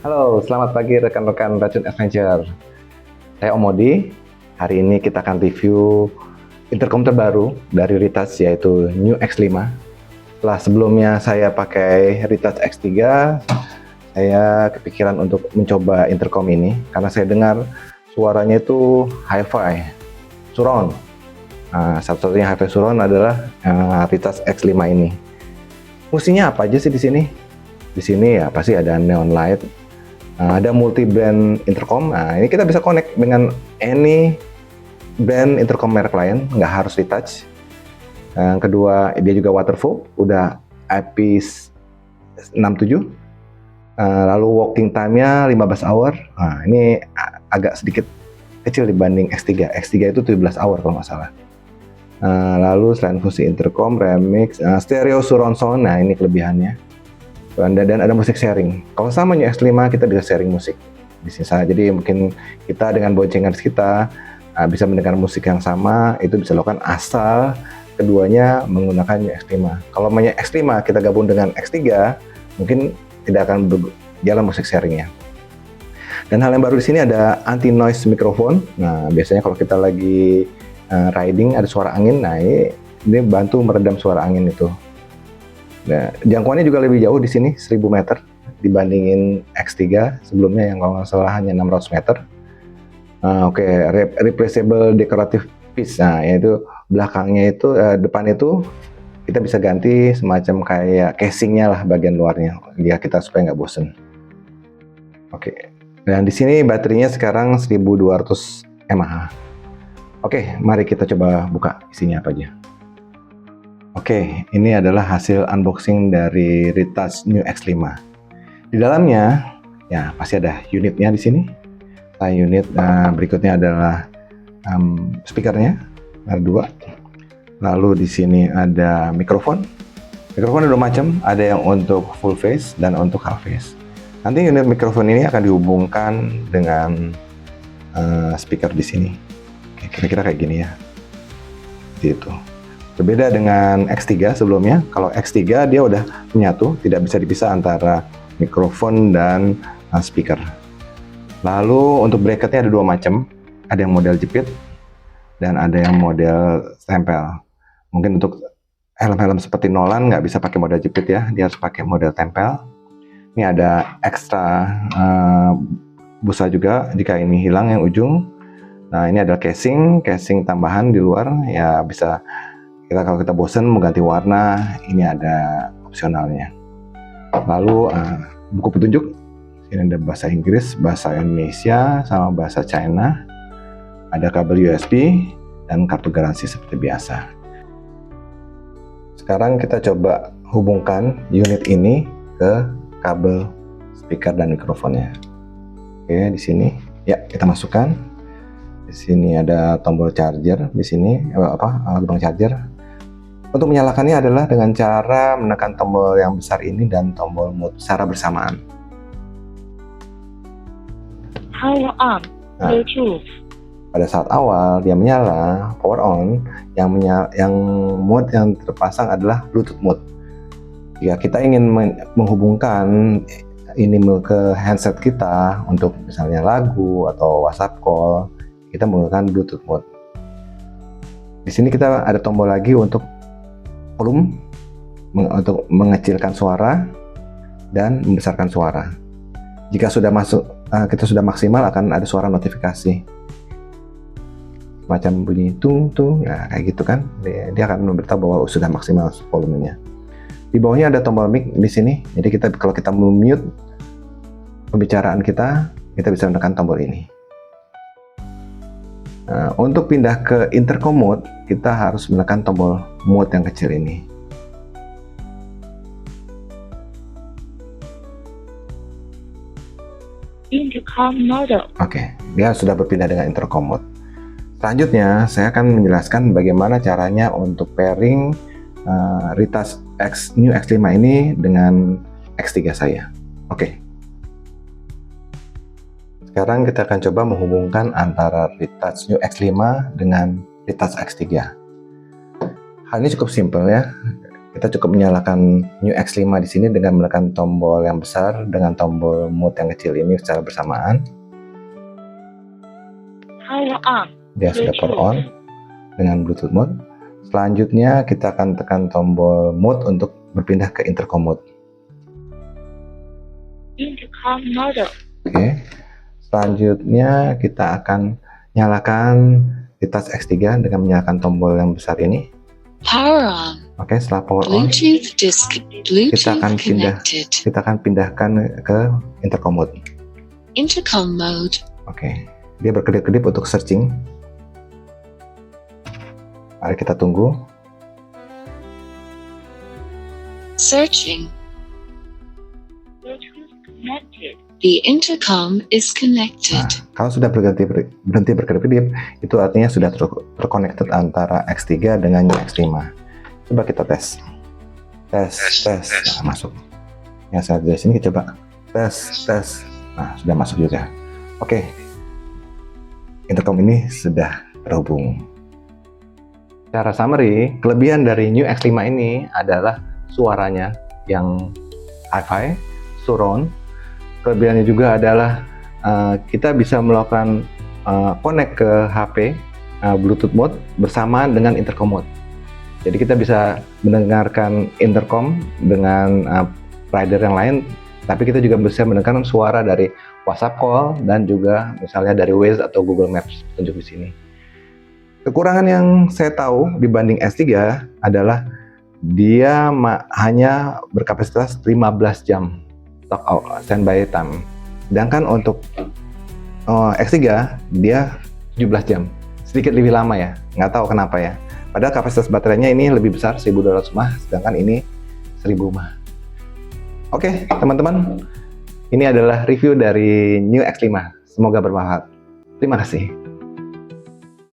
Halo, selamat pagi rekan-rekan Racun Adventure. Saya Om Modi. Hari ini kita akan review intercom terbaru dari Retouch yaitu New X5. Setelah sebelumnya saya pakai Retouch X3, saya kepikiran untuk mencoba intercom ini karena saya dengar suaranya itu hi-fi, surround. Satu-satunya hi-fi surround adalah Retouch X5 ini. Fungsinya apa aja sih di sini? Di sini ya pasti ada neon light, ada multi brand intercom. Nah, ini kita bisa connect dengan any brand intercom merek lain, nggak harus Retouch. Yang kedua, dia juga waterproof, udah IP67. Lalu walking time-nya 15 hour. Nah, ini agak sedikit kecil dibanding X3. X3 itu 17 hour kalau nggak salah. Lalu selain fungsi intercom, remix, stereo surround sound. Nah, ini kelebihannya. Dan ada musik sharing. Kalau sama New X5 kita bisa sharing musik di sini. Jadi mungkin kita dengan boncengan kita bisa mendengar musik yang sama, itu bisa dilakukan asal keduanya menggunakan New X5. Kalau New X5 kita gabung dengan X3, mungkin tidak akan berjalan musik sharingnya. Dan hal yang baru di sini ada anti noise microphone. Nah, biasanya kalau kita lagi riding ada suara angin, nah ini bantu meredam suara angin itu. Nah, jangkauannya juga lebih jauh di sini, 1000 meter dibandingin X3 sebelumnya yang kalau nggak salah hanya 600 meter. Oke, replaceable decorative piece. Nah, yaitu belakangnya itu, depan itu kita bisa ganti semacam kayak casingnya lah bagian luarnya, ya kita supaya nggak bosen. Oke, dan di sini baterainya sekarang 1200 mAh. Oke, mari kita coba buka isinya apa aja. Oke, ini adalah hasil unboxing dari Retouch New X5. Di dalamnya, ya pasti ada unitnya di sini. Unit berikutnya adalah speakernya, ada 2. Lalu di sini ada mikrofon. Mikrofon ada 2 macam, ada yang untuk full face dan untuk half face. Nanti unit mikrofon ini akan dihubungkan dengan speaker di sini. Oke, kira-kira kayak gini ya. Gitu. Berbeda dengan X3 sebelumnya, kalau X3 dia udah menyatu, tidak bisa dipisah antara mikrofon dan speaker. Lalu untuk bracketnya ada 2 macam, ada yang model jepit dan ada yang model tempel. Mungkin untuk helm-helm seperti Nolan nggak bisa pakai model jepit ya, dia harus pakai model tempel. Ini ada ekstra busa juga jika ini hilang yang ujung. Nah, ini adalah casing tambahan di luar, ya bisa kalau kita bosen mau ganti warna, ini ada opsionalnya. Lalu buku petunjuk, ini ada bahasa Inggris, bahasa Indonesia, sama bahasa China. Ada kabel USB dan kartu garansi seperti biasa. Sekarang kita coba hubungkan unit ini ke kabel speaker dan mikrofonnya. Oke, di sini ya kita masukkan. Di sini ada tombol charger, di sini lubang charger. Untuk menyalakannya adalah dengan cara menekan tombol yang besar ini dan tombol mute secara bersamaan. Power on, Bluetooth. Pada saat awal dia menyala, power on, yang mode yang terpasang adalah Bluetooth mode. Jika kita ingin menghubungkan ini ke handset kita untuk misalnya lagu atau WhatsApp call, kita menggunakan Bluetooth mode. Di sini kita ada tombol lagi untuk volume, untuk mengecilkan suara dan membesarkan suara. Jika sudah masuk, kita sudah maksimal akan ada suara notifikasi macam bunyi tung ya kayak gitu kan, dia akan memberitahu bahwa sudah maksimal volumenya. Di bawahnya ada tombol mic di sini, jadi kalau kita mute pembicaraan kita bisa menekan tombol ini. Untuk pindah ke intercom mode, kita harus menekan tombol mode yang kecil ini. Intercom mode. Oke, dia sudah berpindah dengan intercom mode. Selanjutnya, saya akan menjelaskan bagaimana caranya untuk pairing Retouch New X5 ini dengan X3 saya. Oke. Sekarang kita akan coba menghubungkan antara Retouch New X5 dengan Retouch X3. Hal ini cukup simpel ya. Kita cukup menyalakan New X5 di sini dengan menekan tombol yang besar dengan tombol mode yang kecil ini secara bersamaan. Power on. Dia sudah power on dengan Bluetooth mode. Selanjutnya kita akan tekan tombol mode untuk berpindah ke intercom mode. Intercom mode. Oke. Selanjutnya kita akan nyalakan di tas X3 dengan menyalakan tombol yang besar ini. Power on. Oke, setelah power on, kita akan pindahkan ke intercom mode. Intercom mode. Oke, dia berkedip-kedip untuk searching. Mari kita tunggu. Searching. Bluetooth connected. The intercom is connected. Nah, kalau sudah berhenti berkedip-kedip, itu artinya sudah terconnected antara X3 dengan X5. Coba kita tes. Tes. Nah, masuk. Yang saya dari sini kita coba. Tes. Nah, sudah masuk juga. Oke. Intercom ini sudah terhubung. Secara summary, kelebihan dari New X5 ini adalah suaranya yang hi-fi, surround. Kelebihannya juga adalah kita bisa melakukan connect ke HP Bluetooth mode bersamaan dengan intercom mode. Jadi kita bisa mendengarkan intercom dengan rider yang lain, tapi kita juga bisa mendengarkan suara dari WhatsApp call dan juga misalnya dari Waze atau Google Maps tunjuk di sini. Kekurangan yang saya tahu dibanding S3 adalah dia hanya berkapasitas 15 jam standby time. Sedangkan untuk X3 dia 17 jam. Sedikit lebih lama ya, nggak tahu kenapa ya. Padahal kapasitas baterainya ini lebih besar, 1200 mAh, sedangkan ini 1000 mAh. Oke, teman-teman, ini adalah review dari New X5. Semoga bermanfaat. Terima kasih.